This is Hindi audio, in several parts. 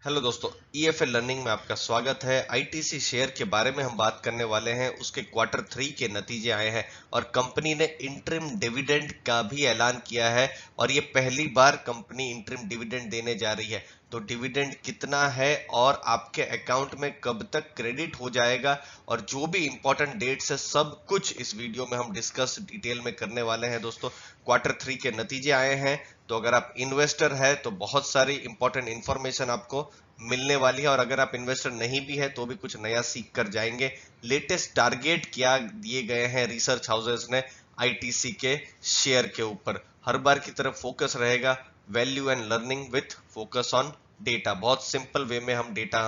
हेलो दोस्तों, ईएफएल लर्निंग में आपका स्वागत है। आईटीसी शेयर के बारे में हम बात करने वाले हैं। उसके क्वार्टर 3 के नतीजे आए हैं और कंपनी ने इंटरिम डिविडेंड का भी ऐलान किया है और ये पहली बार कंपनी इंटरिम डिविडेंड देने जा रही है। तो डिविडेंड कितना है और आपके अकाउंट में कब तक क्रेडिट हो जाएगा और जो भी इंपॉर्टेंट डेट्स है सब कुछ इस वीडियो में हम डिस्कस डिटेल में करने वाले हैं। दोस्तों, क्वार्टर 3 के नतीजे आए हैं, तो अगर आप इन्वेस्टर है तो बहुत सारी इंपॉर्टेंट इंफॉर्मेशन आपको मिलने वाली है और अगर आप इन्वेस्टर नहीं भी है तो भी कुछ नया सीख कर जाएंगे। लेटेस्ट टारगेट क्या दिए गए हैं रिसर्च हाउसेस ने आईटीसी के शेयर के ऊपर। हर बार की तरफ फोकस रहेगा value and learning with focus on data. बहुत सिंपल वे में हम डेटा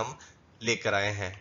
लेकर आए हैं।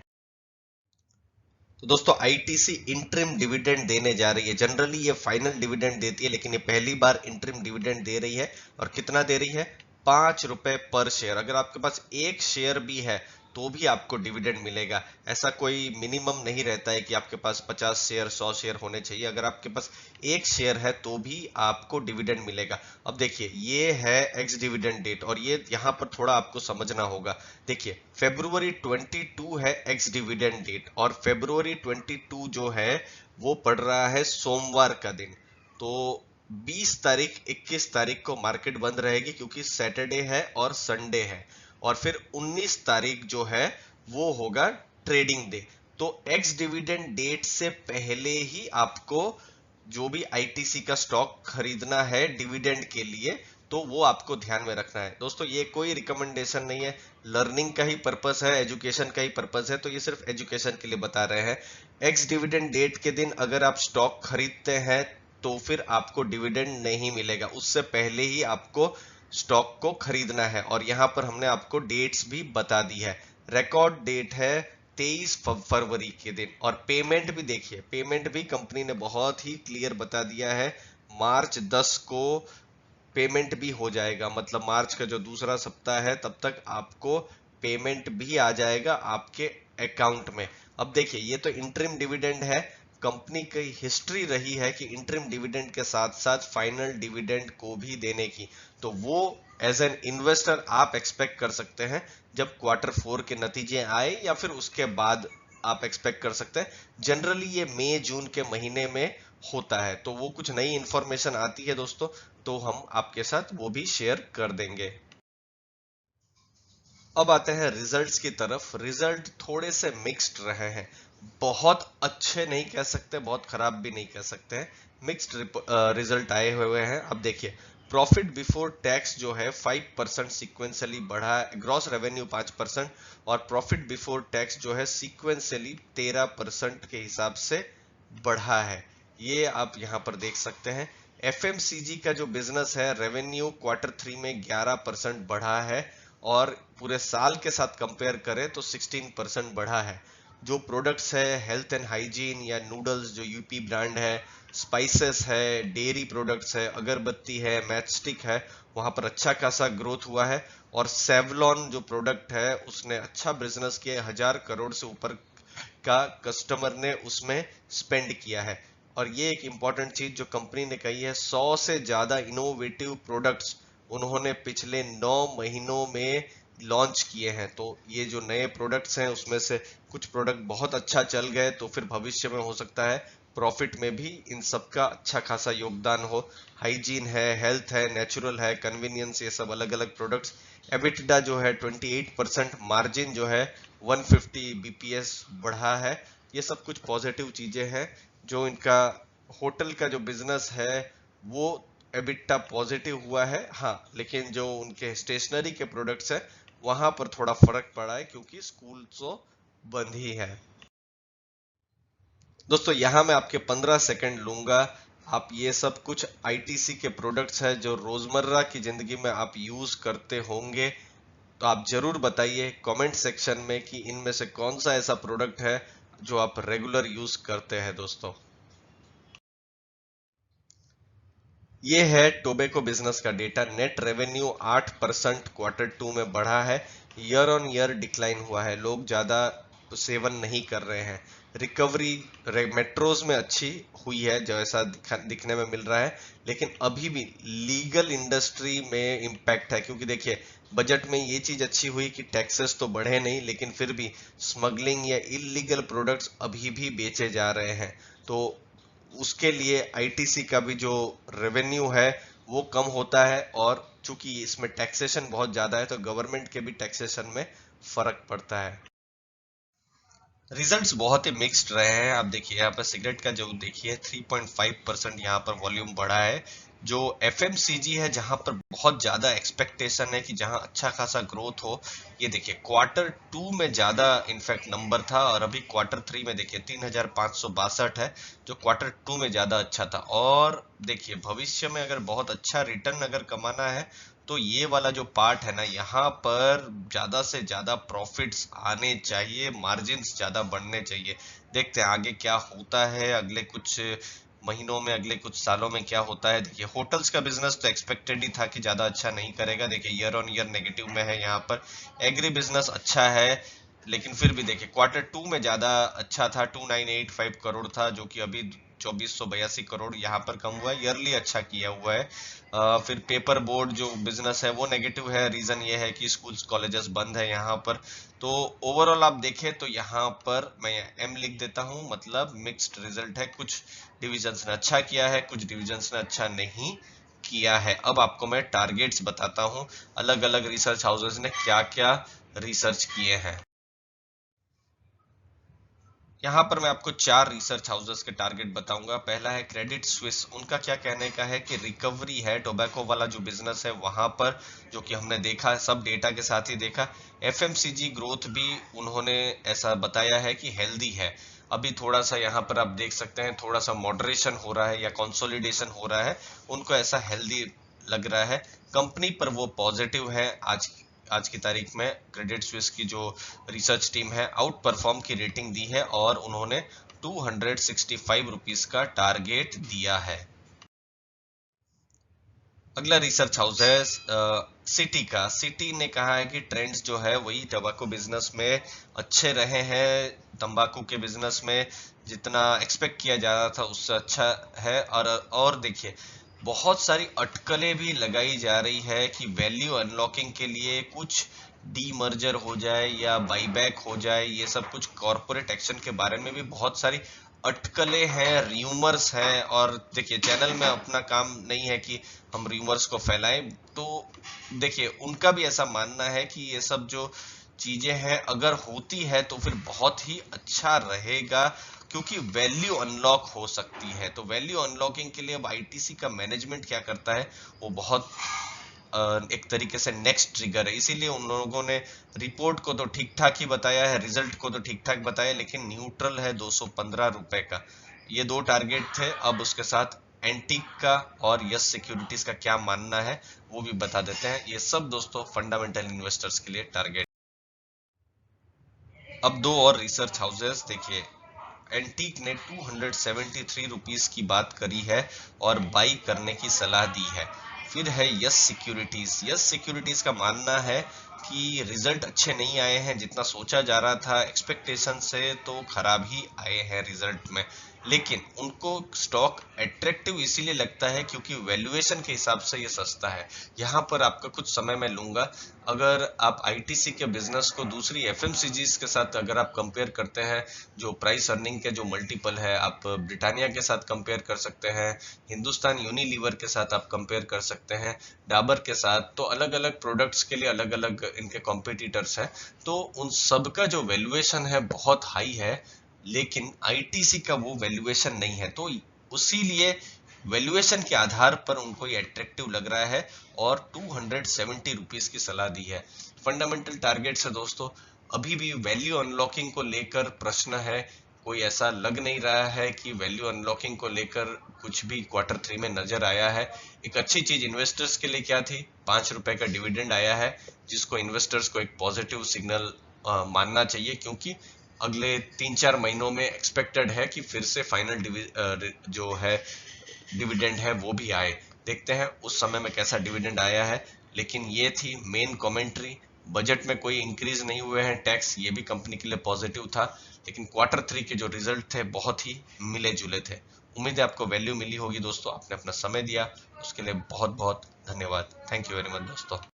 तो दोस्तों, आईटीसी इंटरिम डिविडेंड देने जा रही है। जनरली ये फाइनल डिविडेंड देती है, लेकिन ये पहली बार इंटरिम डिविडेंड दे रही है। और कितना दे रही है? 5 रुपए पर शेयर। अगर आपके पास एक शेयर भी है तो भी आपको डिविडेंड मिलेगा। ऐसा कोई मिनिमम नहीं रहता है कि आपके पास 50 शेयर 100 शेयर होने चाहिए। अगर आपके पास एक शेयर है तो भी आपको डिविडेंड मिलेगा। अब देखिए, ये है एक्स डिविडेंड डेट और ये यहाँ पर थोड़ा आपको समझना होगा। देखिए, February 22 है एक्स डिविडेंड डेट और February 22 जो है वो पड़ रहा है सोमवार का दिन। तो 20 तारीख 21 तारीख को मार्केट बंद रहेगी क्योंकि सैटरडे है और संडे है। और फिर 19 तारीख जो है वो होगा ट्रेडिंग डे। तो एक्स डिविडेंड डेट से पहले ही आपको जो भी आईटीसी का स्टॉक खरीदना है डिविडेंड के लिए, तो वो आपको ध्यान में रखना है। दोस्तों, ये कोई रिकमेंडेशन नहीं है, लर्निंग का ही पर्पस है, एजुकेशन का ही पर्पस है, तो ये सिर्फ एजुकेशन के लिए बता रहे हैं। एक्स डिविडेंड डेट के दिन अगर आप स्टॉक खरीदते हैं तो फिर आपको डिविडेंड नहीं मिलेगा। उससे पहले ही आपको स्टॉक को खरीदना है और यहां पर हमने आपको डेट्स भी बता दी है। रिकॉर्ड डेट है 23 फरवरी के दिन और पेमेंट भी देखिए, पेमेंट भी कंपनी ने बहुत ही क्लियर बता दिया है। मार्च 10 को पेमेंट भी हो जाएगा, मतलब मार्च का जो दूसरा सप्ताह है तब तक आपको पेमेंट भी आ जाएगा आपके अकाउंट में। अब देखिए, ये तो इंटरिम डिविडेंड है। कंपनी की हिस्ट्री रही है कि इंटरिम डिविडेंड के साथ साथ फाइनल डिविडेंड को भी देने की। तो वो एज एन इन्वेस्टर आप एक्सपेक्ट कर सकते हैं जब क्वार्टर 4 के नतीजे आए या फिर उसके बाद आप एक्सपेक्ट कर सकते हैं। जनरली ये मई जून के महीने में होता है, तो वो कुछ नई इंफॉर्मेशन आती है दोस्तों तो हम आपके साथ वो भी शेयर कर देंगे। अब आते हैं रिजल्ट्स की तरफ। रिजल्ट थोड़े से मिक्स्ड रहे हैं, बहुत अच्छे नहीं कह सकते, बहुत खराब भी नहीं कह सकते हैं। मिक्स्ड रिजल्ट आए हुए हैं। अब देखिए, प्रॉफिट बिफोर टैक्स जो है 5% सिक्वेंसली बढ़ा है, ग्रॉस रेवेन्यू 5% और प्रॉफिट बिफोर टैक्स जो है सिक्वेंसली 13% के हिसाब से बढ़ा है। ये आप यहां पर देख सकते हैं। एफएमसीजी का जो बिजनेस है, रेवेन्यू क्वार्टर 3 में 11% बढ़ा है और पूरे साल के साथ कंपेयर करें तो 16% बढ़ा है। जो प्रोडक्ट्स है, हेल्थ एंड हाइजीन या नूडल्स जो यूपी ब्रांड है, स्पाइसेस है, डेयरी प्रोडक्ट्स है, अगरबत्ती है, मैचस्टिक है, वहां पर अच्छा खासा ग्रोथ हुआ है। और सेवलॉन जो प्रोडक्ट है उसने अच्छा बिजनेस किया, 1000 करोड़ से ऊपर का कस्टमर ने उसमें स्पेंड किया है। और ये एक इंपॉर्टेंट चीज जो कंपनी ने कही है, 100 से ज्यादा इनोवेटिव प्रोडक्ट्स उन्होंने पिछले 9 महीनों में लॉन्च किए हैं। तो ये जो नए प्रोडक्ट्स हैं उसमें से कुछ प्रोडक्ट बहुत अच्छा चल गए तो फिर भविष्य में हो सकता है प्रॉफिट में भी इन सब का अच्छा खासा योगदान हो। हाइजीन है, हेल्थ है, नेचुरल है, कन्वीनियंस, ये सब अलग अलग प्रोडक्ट्स। एबिटडा जो है 28%, मार्जिन जो है 150 बीपीएस बढ़ा है। ये सब कुछ पॉजिटिव चीजें हैं। जो इनका होटल का जो बिजनेस है वो एबिटा पॉजिटिव हुआ है, हाँ, लेकिन जो उनके स्टेशनरी के प्रोडक्ट्स है वहां पर थोड़ा फर्क पड़ा है क्योंकि स्कूल तो बंद ही है। दोस्तों, यहां मैं आपके 15 सेकंड लूंगा। आप ये सब कुछ आईटीसी के प्रोडक्ट्स है जो रोजमर्रा की जिंदगी में आप यूज करते होंगे, तो आप जरूर बताइए कमेंट सेक्शन में कि इनमें से कौन सा ऐसा प्रोडक्ट है जो आप रेगुलर यूज करते हैं। दोस्तों, ये है टोबैको बिजनेस का डेटा। नेट रेवेन्यू 8% क्वार्टर 2 में बढ़ा है, ईयर ऑन ईयर डिक्लाइन हुआ है, लोग ज्यादा सेवन नहीं कर रहे हैं। रिकवरी मेट्रोज में अच्छी हुई है जैसा दिखने में मिल रहा है, लेकिन अभी भी लीगल इंडस्ट्री में इम्पैक्ट है क्योंकि देखिए बजट में ये चीज अच्छी हुई कि टैक्सेस तो बढ़े नहीं, लेकिन फिर भी स्मगलिंग या इलीगल प्रोडक्ट्स अभी भी बेचे जा रहे हैं। तो उसके लिए आईटीसी का भी जो रेवेन्यू है वो कम होता है, और चूंकि इसमें टैक्सेशन बहुत ज्यादा है तो गवर्नमेंट के भी टैक्सेशन में फर्क पड़ता है। रिजल्ट्स बहुत ही मिक्स्ड रहे हैं। आप देखिए यहाँ पर सिगरेट का जो देखिए 3.5% यहाँ पर वॉल्यूम बढ़ा है। जो एफएमसीजी है जहां पर बहुत ज्यादा एक्सपेक्टेशन है कि जहां अच्छा खासा ग्रोथ हो, ये देखिए Q2 में ज्यादा इनफैक्ट नंबर था, और अभी Q3 में देखिए 3562 है, जो Q2 में ज्यादा अच्छा था। और देखिए भविष्य में अगर बहुत अच्छा रिटर्न अगर कमाना है तो ये वाला जो पार्ट है ना, यहाँ पर ज्यादा से ज्यादा प्रॉफिट्स आने चाहिए, मार्जिन्स ज्यादा बढ़ने चाहिए। देखते हैं आगे क्या होता है, अगले कुछ महीनों में, अगले कुछ सालों में क्या होता है। देखिए होटल्स का बिजनेस तो एक्सपेक्टेड ही था कि ज्यादा अच्छा नहीं करेगा, देखिए ईयर ऑन ईयर नेगेटिव में है यहाँ पर। एग्री बिजनेस अच्छा है, लेकिन फिर भी देखिए Q2 में ज्यादा अच्छा था, 2985 करोड़ था, जो कि अभी 2482 करोड़ यहाँ पर कम हुआ है, ईयरली अच्छा किया हुआ है। फिर पेपर बोर्ड जो बिजनेस है वो नेगेटिव है, रीजन ये है कि स्कूल्स कॉलेजेस बंद है यहाँ पर। तो ओवरऑल आप देखें तो यहाँ पर मैं एम लिख देता हूँ, मतलब मिक्स्ड रिजल्ट है। कुछ डिविजन्स ने अच्छा किया है, कुछ डिविजन्स ने अच्छा नहीं किया है। अब आपको मैं टारगेट्स बताता हूँ, अलग अलग रिसर्च हाउसेस ने क्या क्या रिसर्च किए हैं। यहाँ पर मैं आपको 4 रिसर्च हाउसेस के टारगेट बताऊंगा। पहला है क्रेडिट स्विस, उनका क्या कहने का है कि रिकवरी है टोबैको वाला जो बिजनेस है वहां पर, जो कि हमने देखा, सब डेटा के साथ ही देखा। एफएमसीजी ग्रोथ भी उन्होंने ऐसा बताया है कि हेल्दी है। अभी थोड़ा सा यहाँ पर आप देख सकते हैं, थोड़ा सा मॉडरेशन हो रहा है या कंसोलिडेशन हो रहा है, उनको ऐसा हेल्दी लग रहा है। कंपनी पर वो पॉजिटिव है। आज की तारीख में क्रेडिट स्विस की जो रिसर्च टीम है आउट परफॉर्म की रेटिंग दी है, और उन्होंने 265 रुपीस का टारगेट दिया है। अगला रिसर्च हाउस है सिटी का। सिटी ने कहा है कि ट्रेंड्स जो है वही टबैको बिजनेस में अच्छे रहे हैं, तंबाकू के बिजनेस में जितना एक्सपेक्ट किया जा रहा था उससे अच्छा है। और देखिए बहुत सारी अटकलें भी लगाई जा रही है कि वैल्यू अनलॉकिंग के लिए कुछ डीमर्जर हो जाए या बाईबैक हो जाए, ये सब कुछ कॉरपोरेट एक्शन के बारे में भी बहुत सारी अटकलें हैं, र्यूमर्स हैं। और देखिए चैनल में अपना काम नहीं है कि हम र्यूमर्स को फैलाएं, तो देखिए उनका भी ऐसा मानना है कि ये सब जो चीजें हैं अगर होती है तो फिर बहुत ही अच्छा रहेगा, क्योंकि वैल्यू अनलॉक हो सकती है। तो वैल्यू अनलॉकिंग के लिए अब आईटीसी का मैनेजमेंट क्या करता है, वो बहुत एक तरीके से नेक्स्ट ट्रिगर है। इसीलिए उन लोगों ने रिपोर्ट को तो ठीक ठाक ही बताया है, रिजल्ट को तो ठीक ठाक बताया, लेकिन न्यूट्रल है 215 रुपए का। ये दो टारगेट थे। अब उसके साथ एंटीक का और यस सिक्योरिटीज का क्या मानना है वो भी बता देते हैं। ये सब दोस्तों फंडामेंटल इन्वेस्टर्स के लिए टारगेट। अब दो और रिसर्च हाउसेस देखिए, एंटीक ने 273 रुपीस की बात करी है और बाई करने की सलाह दी है। फिर है यस सिक्योरिटीज। यस सिक्योरिटीज का मानना है कि रिजल्ट अच्छे नहीं आए हैं जितना सोचा जा रहा था, एक्सपेक्टेशन से तो खराब ही आए हैं रिजल्ट में। लेकिन उनको स्टॉक अट्रैक्टिव इसीलिए लगता है क्योंकि वैल्यूएशन के हिसाब से ये सस्ता है। यहाँ पर आपका कुछ समय मैं लूंगा। अगर आप आईटीसी के बिजनेस को दूसरी एफएमसीजीज के साथ अगर आप कंपेयर करते हैं, जो प्राइस अर्निंग के जो मल्टीपल है, आप ब्रिटानिया के साथ कंपेयर कर सकते हैं, हिंदुस्तान यूनिलीवर के साथ आप कंपेयर कर सकते हैं, डाबर के साथ, तो अलग अलग प्रोडक्ट्स के लिए अलग अलग इनके कॉम्पिटिटर्स हैं। तो उन सब का जो वैल्यूएशन है बहुत हाई है, लेकिन आईटीसी का वो वैल्यूएशन नहीं है। तो उसीलिए वैल्यूएशन के आधार पर उनको ये अट्रैक्टिव लग रहा है और 270 रुपीस की सलाह दी है। फंडामेंटल टारगेट से दोस्तों अभी भी वैल्यू अनलॉकिंग को लेकर प्रश्न है। कोई ऐसा लग नहीं रहा है कि वैल्यू अनलॉकिंग को लेकर कुछ भी Q3 में नजर आया है। एक अच्छी चीज इन्वेस्टर्स के लिए क्या थी, 5 रुपए का डिविडेंड आया है, जिसको इन्वेस्टर्स को एक पॉजिटिव सिग्नल मानना चाहिए, क्योंकि अगले 3-4 महीनों में एक्सपेक्टेड है कि फिर से फाइनल जो है डिविडेंड है वो भी आए। देखते हैं उस समय में कैसा डिविडेंड आया है। लेकिन ये थी मेन कमेंट्री। बजट में कोई इंक्रीज नहीं हुए हैं टैक्स, ये भी कंपनी के लिए पॉजिटिव था। लेकिन Q3 के जो रिजल्ट थे बहुत ही मिले जुले थे। उम्मीद है आपको वैल्यू मिली होगी दोस्तों। आपने अपना समय दिया उसके लिए बहुत बहुत धन्यवाद। थैंक यू वेरी मच दोस्तों।